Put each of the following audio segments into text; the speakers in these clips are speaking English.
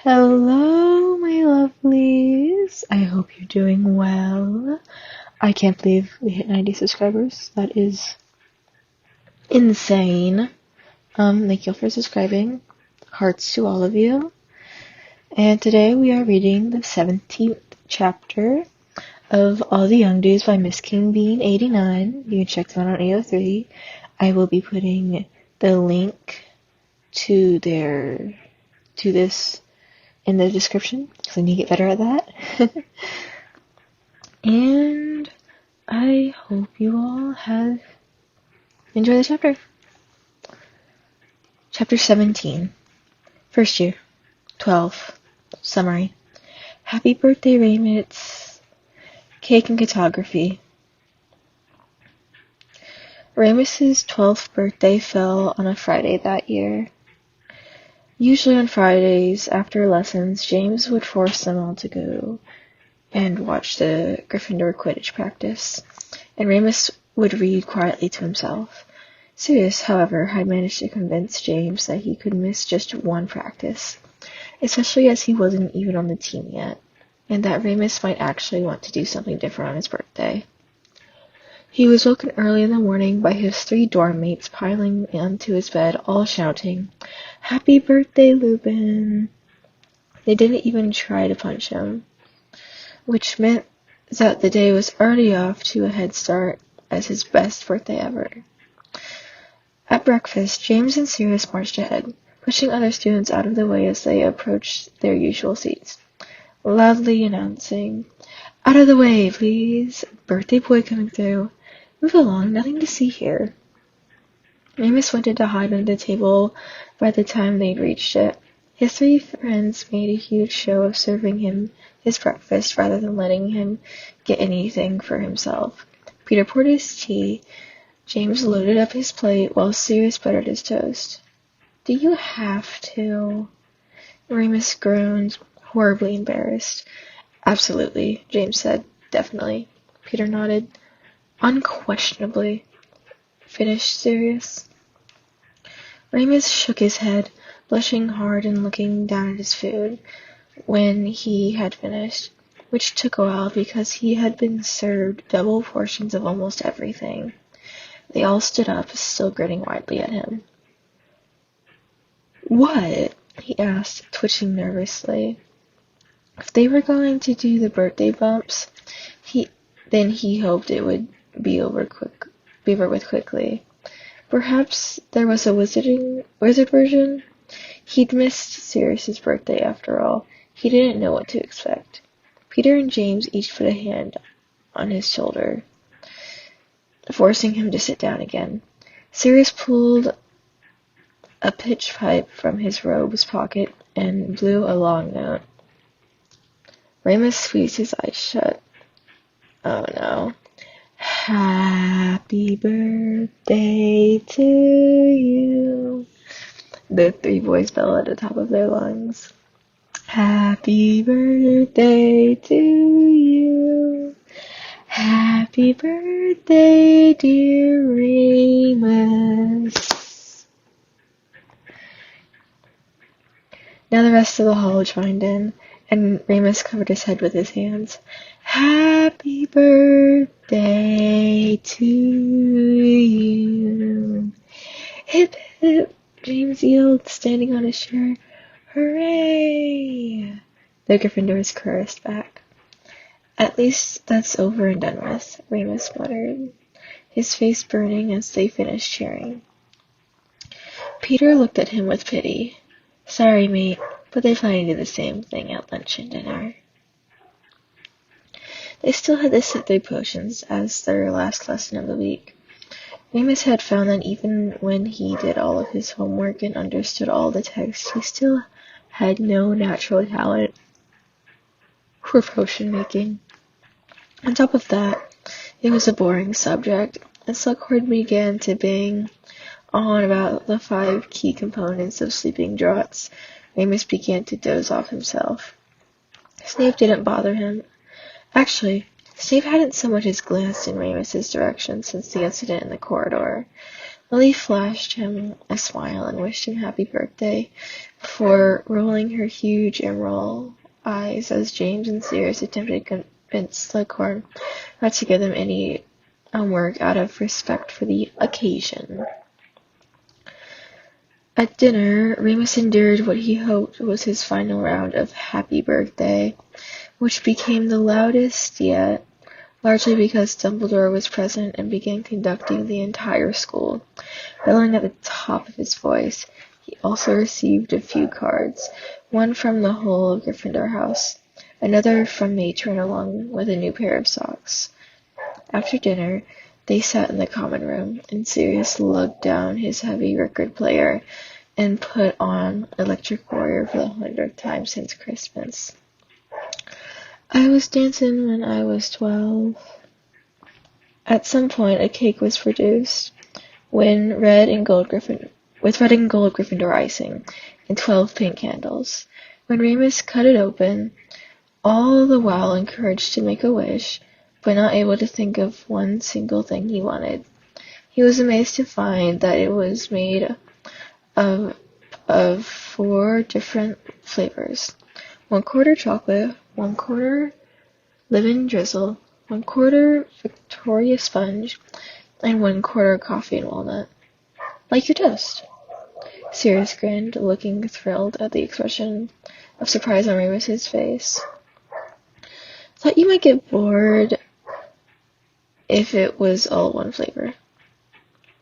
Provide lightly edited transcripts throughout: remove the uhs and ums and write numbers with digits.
Hello, my lovelies. I hope you're doing well. I can't believe we hit 90 subscribers. That is insane. Thank you for subscribing. Hearts to all of you. And today we are reading the 17th chapter of All the Young Dudes by MsKingBean89. You can check them out on AO3. I will be putting the link to this in the description, because I need to get better at that. And I hope you all have enjoyed the chapter. Chapter 17. First year. 12. Summary. Happy birthday, Raymits. Cake and cartography. Ramus's 12th birthday fell on a Friday that year. Usually on Fridays, after lessons, James would force them all to go and watch the Gryffindor Quidditch practice, and Ramus would read quietly to himself. Sirius, however, had managed to convince James that he could miss just one practice, especially as he wasn't even on the team yet, and that Ramus might actually want to do something different on his birthday. He was woken early in the morning by his 3 dorm mates piling onto his bed, all shouting, "Happy birthday, Lupin!" They didn't even try to punch him, which meant that the day was already off to a head start as his best birthday ever. At breakfast, James and Sirius marched ahead, pushing other students out of the way as they approached their usual seats, loudly announcing, "Out of the way, please! Birthday boy coming through. Move along, nothing to see here." Ramus wanted to hide under the table by the time they'd reached it. His 3 friends made a huge show of serving him his breakfast rather than letting him get anything for himself. Peter poured his tea. James loaded up his plate while Sirius buttered his toast. "Do you have to?" Ramus groaned, horribly embarrassed. "Absolutely," James said. "Definitely." Peter nodded. "Unquestionably," finished Sirius. Ramus shook his head, blushing hard and looking down at his food when he had finished, which took a while because he had been served double portions of almost everything. They all stood up, still grinning widely at him. "What?" he asked, twitching nervously. If they were going to do the birthday bumps, then he hoped it would be over with quickly. Perhaps there was a wizard version? He'd missed Sirius's birthday after all. He didn't know what to expect. Peter and James each put a hand on his shoulder, forcing him to sit down again. Sirius pulled a pitch pipe from his robe's pocket and blew a long note. Ramus squeezed his eyes shut. Oh no. "Happy birthday to you," the 3 boys bellowed at the top of their lungs. "Happy birthday to you. Happy birthday, dear Ramus." Now the rest of the hall joined in, and Ramus covered his head with his hands. "Happy birthday to you." "Hip hip," James yelled, standing on his chair. "Hooray!" The Gryffindors chorused back. "At least that's over and done with," Ramus muttered, his face burning as they finished cheering. Peter looked at him with pity. "Sorry, mate, but they plan to do the same thing at lunch and dinner." They still had to sit through potions as their last lesson of the week. Ramus had found that even when he did all of his homework and understood all the text, he still had no natural talent for potion making. On top of that, it was a boring subject, and Slughorn began to bang on about the 5 key components of sleeping draughts. Ramus began to doze off himself. Snape didn't bother him. Actually, Snape hadn't so much as glanced in Ramus's direction since the incident in the corridor. Lily flashed him a smile and wished him happy birthday before rolling her huge emerald eyes as James and Sirius attempted to convince Slughorn not to give them any work out of respect for the occasion. At dinner, Remus endured what he hoped was his final round of happy birthday, which became the loudest yet, largely because Dumbledore was present and began conducting the entire school, bellowing at the top of his voice. He also received a few cards, one from the whole of Gryffindor House, another from Matron along with a new pair of socks. After dinner, they sat in the common room, and Sirius lugged down his heavy record player and put on Electric Warrior for the 100th time since Christmas. I was dancing when I was 12. At some point, a cake was produced with red and gold Gryffindor icing and 12 pink candles. When Remus cut it open, all the while encouraged to make a wish, but not able to think of one single thing he wanted, he was amazed to find that it was made of 4 different flavors: 1/4 chocolate, 1/4 lemon drizzle, 1/4 Victoria sponge, and 1/4 coffee and walnut. Like your toast. Sirius grinned, looking thrilled at the expression of surprise on Remus's face. Thought you might get bored if it was all one flavor.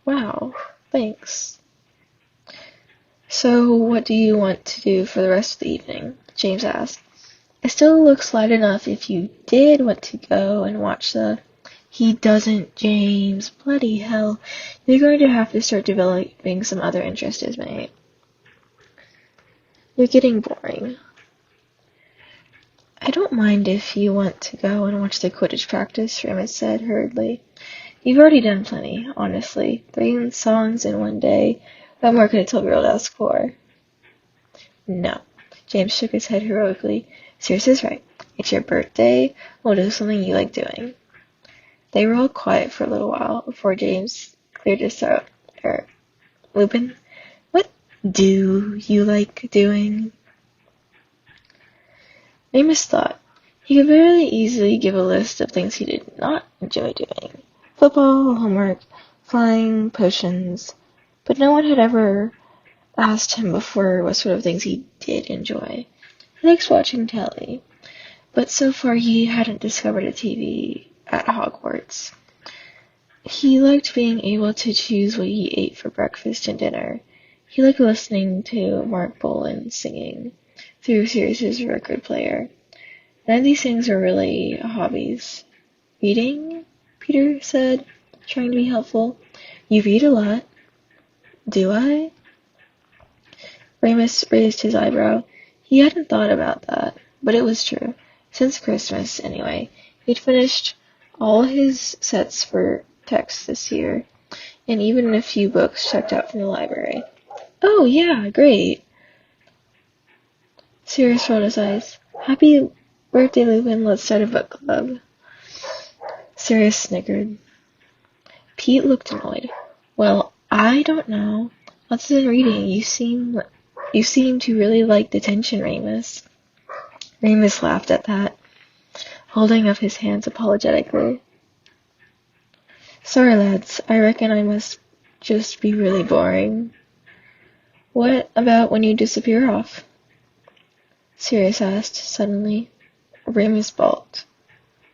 Wow, thanks. So, what do you want to do for the rest of the evening? James asked. It still looks light enough if you did want to go and watch the... He doesn't, James. Bloody hell. You're going to have to start developing some other interests, mate. You're getting boring. I don't mind if you want to go and watch the Quidditch practice, Remus said hurriedly. You've already done plenty, honestly. 3 songs in one day. What more could a 12-year-old ask for? No. James shook his head heroically. Sirius is right. It's your birthday. We'll do something you like doing. They were all quiet for a little while before James cleared his throat. Lupin, what do you like doing? Remus thought. He could very easily give a list of things he did not enjoy doing. Football, homework, flying, potions. But no one had ever asked him before what sort of things he did enjoy. He likes watching telly, but so far he hadn't discovered a TV at Hogwarts. He liked being able to choose what he ate for breakfast and dinner. He liked listening to Mark Bolan singing through Sirius's record player. None of these things are really hobbies. Reading? Peter said, trying to be helpful. You read a lot. Do I? Remus raised his eyebrow. He hadn't thought about that, but it was true. Since Christmas, anyway, he'd finished all his sets for text this year, and even a few books checked out from the library. Oh, yeah, great. Sirius rolled his eyes. Happy birthday, Lupin. Let's start a book club. Sirius snickered. Pete looked annoyed. Well, I don't know. What's in reading? You seem to really like detention, Remus. Remus laughed at that, holding up his hands apologetically. Sorry, lads. I reckon I must just be really boring. What about when you disappear off? Sirius asked suddenly. Remus balked.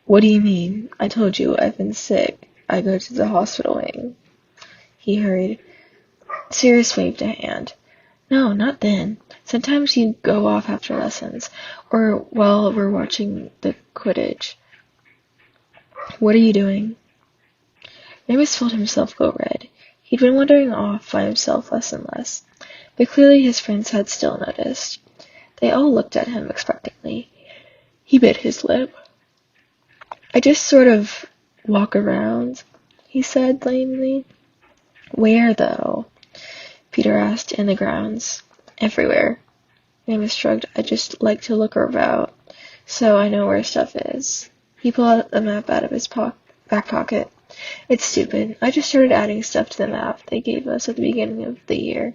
What do you mean? I told you I've been sick. I go to the hospital wing. He hurried. Sirius waved a hand. No, not then. Sometimes you go off after lessons, or while we're watching the Quidditch. What are you doing? Remus felt himself go red. He'd been wandering off by himself less and less, but clearly his friends had still noticed. They all looked at him expectantly. He bit his lip. I just sort of walk around, he said lamely. Where, though? Peter asked. In the grounds. Everywhere. Remus shrugged. I just like to look about, so I know where stuff is. He pulled a map out of his back pocket. It's stupid. I just started adding stuff to the map they gave us at the beginning of the year,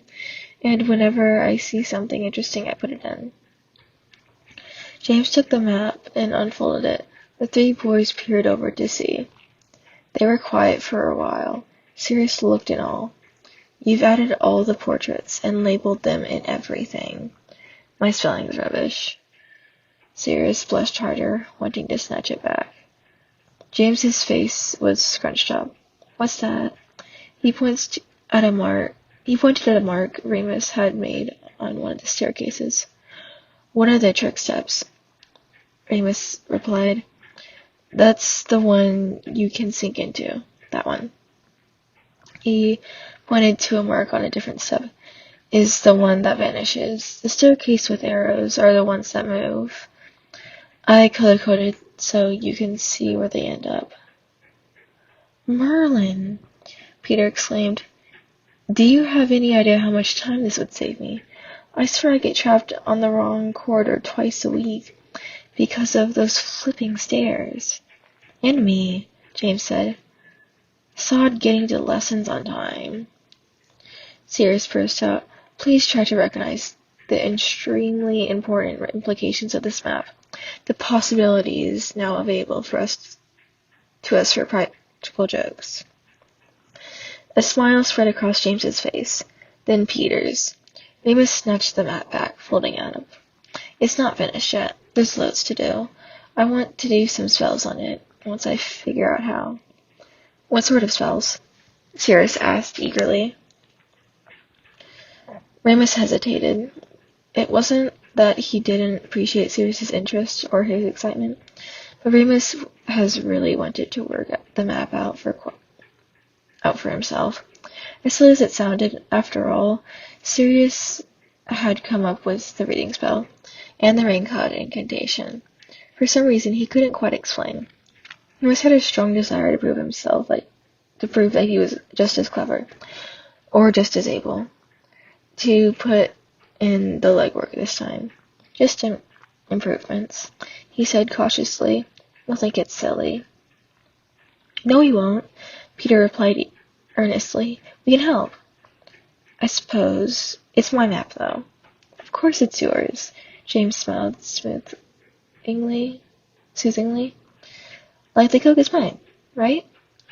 and whenever I see something interesting, I put it in. James took the map and unfolded it. The three boys peered over to see. They were quiet for a while. Sirius looked in awe. You've added all the portraits and labeled them in everything. My spelling's rubbish. Sirius blushed harder, wanting to snatch it back. James's face was scrunched up. What's that? He pointed at a mark Remus had made on one of the staircases. One of the trick steps, Remus replied. That's the one you can sink into. That one. He pointed to a mark on a different step. Is the one that vanishes. The staircase with arrows are the ones that move. I color-coded so you can see where they end up. Merlin! Peter exclaimed. Do you have any idea how much time this would save me? I swear I get trapped on the wrong corridor twice a week because of those flipping stairs. And me, James said. Sod getting to lessons on time. Sirius burst out. Please try to recognize the extremely important implications of this map. The possibilities now available to us for practical jokes. A smile spread across James's face, then Peter's. Remus snatched the map back, folding it up. It's not finished yet. There's loads to do. I want to do some spells on it, once I figure out how. What sort of spells? Sirius asked eagerly. Remus hesitated. It wasn't that he didn't appreciate Sirius's interest or his excitement, but Remus has really wanted to work the map out for himself. As silly as it sounded, after all, Sirius had come up with the reading spell and the rain cloud incantation. For some reason, he couldn't quite explain. Remus had a strong desire to prove that he was just as clever, or just as able, to put in the legwork this time. Just improvements, he said cautiously. You'll think it's silly. No, you won't, Peter replied earnestly. We can help. I suppose. It's my map, though. Of course it's yours, James smiled soothingly. Like the Coke is mine, right?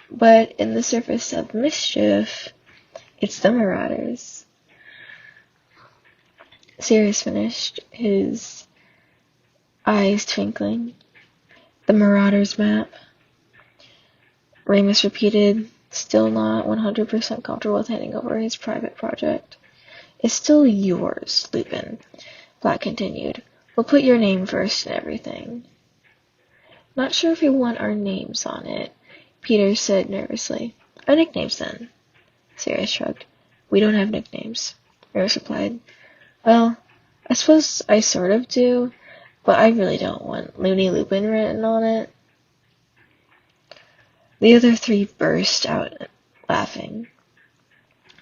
But in the surface of mischief, it's the Marauders. Sirius finished, his eyes twinkling. The Marauders map. Remus repeated, still not 100% comfortable with handing over his private project. It's still yours, Lupin, Black continued. We'll put your name first and everything. Not sure if we want our names on it, Peter said nervously. Our nicknames, then. Sirius shrugged. We don't have nicknames, Remus replied. Well, I suppose I sort of do, but I really don't want Looney Lupin written on it. The other three burst out laughing.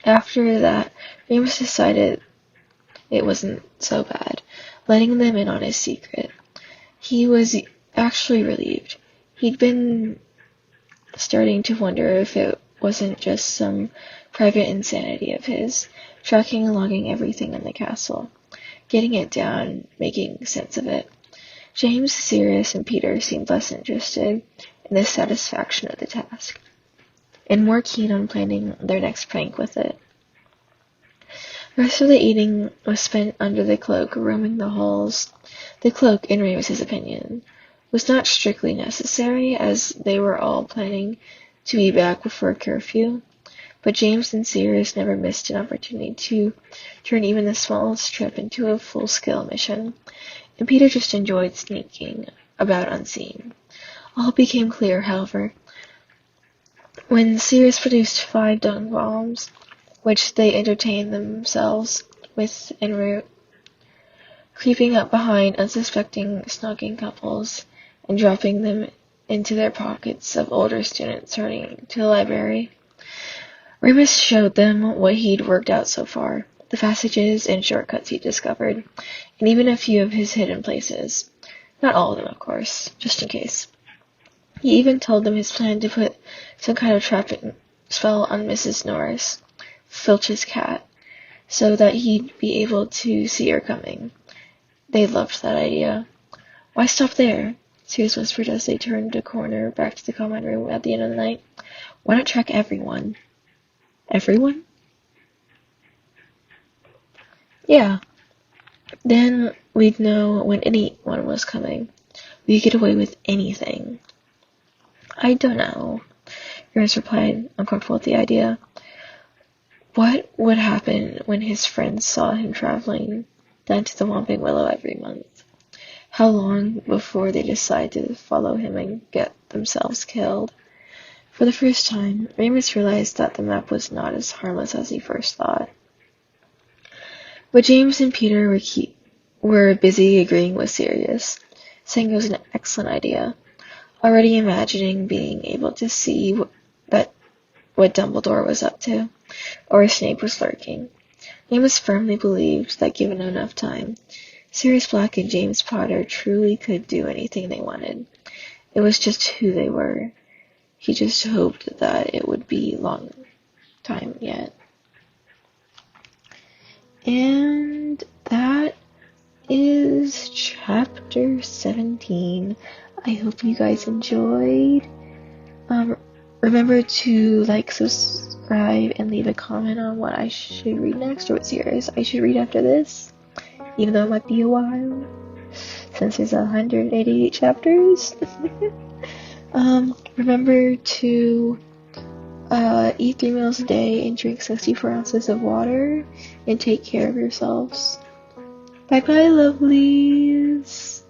After that, Remus decided it wasn't so bad, letting them in on his secret. He was actually relieved. He'd been starting to wonder if it wasn't just some private insanity of his, tracking and logging everything in the castle, getting it down, making sense of it. James, Sirius, and Peter seemed less interested in the satisfaction of the task, and more keen on planning their next prank with it. The rest of the evening was spent under the cloak, roaming the halls. The cloak, in Remus's opinion, was not strictly necessary, as they were all planning to be back before curfew, but James and Sirius never missed an opportunity to turn even the smallest trip into a full-scale mission, and Peter just enjoyed sneaking about unseen. All became clear, however, when Sirius produced 5 dung bombs, which they entertained themselves with en route, creeping up behind unsuspecting snogging couples and dropping them into their pockets of older students hurrying to the library. Remus showed them what he'd worked out so far, the passages and shortcuts he'd discovered, and even a few of his hidden places. Not all of them, of course, just in case. He even told them his plan to put some kind of trapping spell on Mrs. Norris, Filch's cat, so that he'd be able to see her coming. They loved that idea. "Why stop there?" Sirius whispered as they turned a corner back to the common room at the end of the night. "Why not track everyone?" "Everyone?" "Yeah. Then we'd know when anyone was coming. We could get away with anything." "I don't know," Ernest replied, uncomfortable with the idea. What would happen when his friends saw him traveling down to the Whomping Willow every month? How long before they decide to follow him and get themselves killed? For the first time, Remus realized that the map was not as harmless as he first thought. But James and Peter were busy agreeing with Sirius, saying it was an excellent idea, already imagining being able to see what Dumbledore was up to, or if Snape was lurking. Remus firmly believed that given enough time, Sirius Black and James Potter truly could do anything they wanted. It was just who they were. He just hoped that it would be a long time yet. And that is chapter 17. I hope you guys enjoyed. Remember to like, subscribe, and leave a comment on what I should read next, or what series I should read after this, even though it might be a while, since there's 188 chapters. Remember to eat 3 meals a day and drink 64 ounces of water, and take care of yourselves. Bye bye, lovelies.